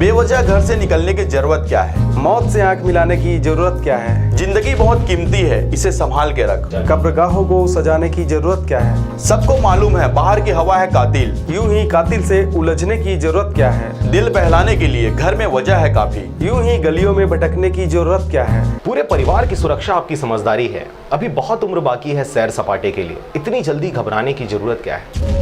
बेवजह घर से निकलने की जरूरत क्या है? मौत से आंख मिलाने की जरूरत क्या है? जिंदगी बहुत कीमती है, इसे संभाल के रख। कब्रगाहों को सजाने की जरूरत क्या है? सबको मालूम है बाहर की हवा है कातिल। यूं ही कातिल से उलझने की जरूरत क्या है? दिल बहलाने के लिए घर में वजह है काफी। यूं ही गलियों में भटकने की जरूरत क्या है? पूरे परिवार की सुरक्षा आपकी समझदारी है। अभी बहुत उम्र बाकी है सैर सपाटे के लिए, इतनी जल्दी घबराने की जरूरत क्या है?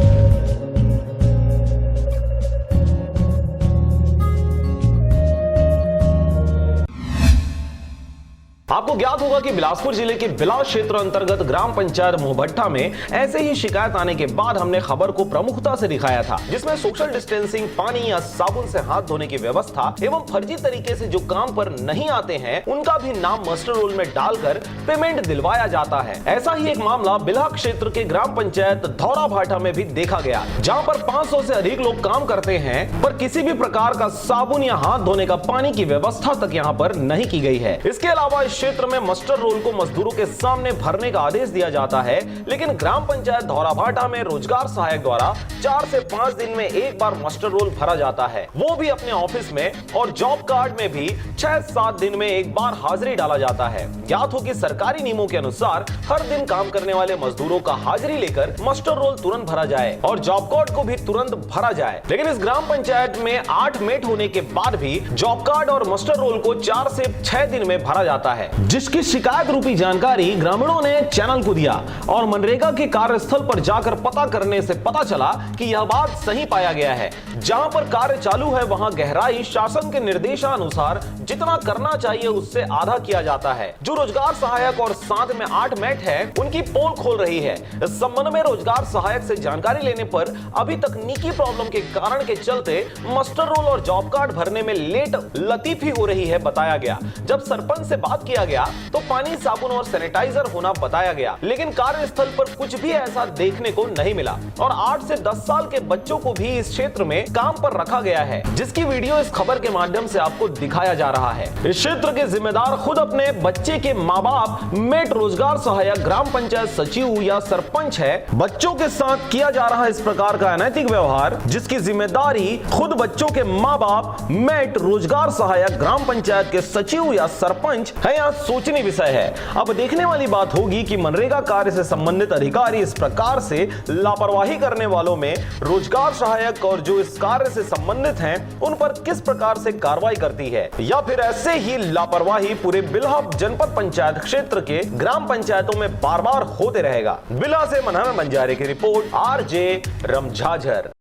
आपको ज्ञात होगा कि बिलासपुर जिले के बिलास क्षेत्र अंतर्गत ग्राम पंचायत मोहभट्टा में ऐसे ही शिकायत आने के बाद हमने खबर को प्रमुखता से दिखाया था, जिसमें सोशल डिस्टेंसिंग, पानी या साबुन से हाथ धोने की व्यवस्था एवं फर्जी तरीके से जो काम पर नहीं आते हैं उनका भी नाम मस्टर रोल में डालकर पेमेंट दिलवाया जाता है। ऐसा ही एक मामला बिल्हा क्षेत्र के ग्राम पंचायत धौरा भाटा में भी देखा गया, जहाँ पर 500 से अधिक लोग काम करते हैं पर किसी भी प्रकार का साबुन या हाथ धोने का पानी की व्यवस्था तक यहाँ पर नहीं की गई है। इसके अलावा क्षेत्र में मस्टर रोल को मजदूरों के सामने भरने का आदेश दिया जाता है, लेकिन ग्राम पंचायत धौरा भाटा में रोजगार सहायक द्वारा 4 से 5 दिन में एक बार मस्टर रोल भरा जाता है, वो भी अपने ऑफिस में, और जॉब कार्ड में भी 6-7 दिन में एक बार हाजिरी डाला जाता है। ज्ञात हो कि सरकारी नियमों के अनुसार हर दिन काम करने वाले मजदूरों का हाजिरी लेकर मस्टर रोल तुरंत भरा जाए और जॉब कार्ड को भी तुरंत भरा जाए, लेकिन इस ग्राम पंचायत में 8 मेट होने के बाद भी जॉब कार्ड और मस्टर रोल को 4 से 6 दिन में भरा जाता है, जिसकी शिकायत रूपी जानकारी ग्रामीणों ने चैनल को दिया और मनरेगा के कार्यस्थल पर जाकर पता करने से पता चला कि यह बात सही पाया गया है। जहां पर कार्य चालू है वहां गहराई शासन के निर्देशानुसार जितना करना चाहिए उससे आधा किया जाता है। जो रोजगार सहायक और साथ में 8 मैट है उनकी पोल खोल रही है। इस संबंध में रोजगार सहायक से जानकारी लेने पर अभी तकनीकी प्रॉब्लम के कारण के चलते मस्टर रोल और जॉब कार्ड भरने में लेट लतीफी हो रही है बताया गया। जब सरपंच से बात किया गया तो पानी, साबुन और सैनिटाइजर होना बताया गया, लेकिन कार्यस्थल पर कुछ भी ऐसा देखने को नहीं मिला और 8 से 10 साल के बच्चों को भी इस क्षेत्र में काम पर रखा गया है, जिसकी वीडियो इस खबर के माध्यम से आपको दिखाया जा रहा है। इस क्षेत्र के जिम्मेदार खुद अपने बच्चे के माँ बाप, मेट, रोजगार सहायक, ग्राम पंचायत सचिव या सरपंच है। बच्चों के साथ किया जा रहा इस प्रकार का अनैतिक व्यवहार, जिसकी जिम्मेदारी खुद बच्चों के माँ बाप, मेट, रोजगार सहायक, ग्राम पंचायत के सचिव या सरपंच है, यहाँ सोचनीय विषय है। अब देखने वाली बात होगी कि मनरेगा कार्य से संबंधित अधिकारी इस प्रकार से लापरवाही करने वालों में रोजगार सहायक और जो इस कार्य से संबंधित हैं उन पर किस प्रकार से कार्रवाई करती है, या फिर ऐसे ही लापरवाही पूरे बिल्हा जनपद पंचायत क्षेत्र के ग्राम पंचायतों में बार बार होते रहेगा। बिल्हा से मनहर बंजारे की रिपोर्ट, RJ रमझाझर।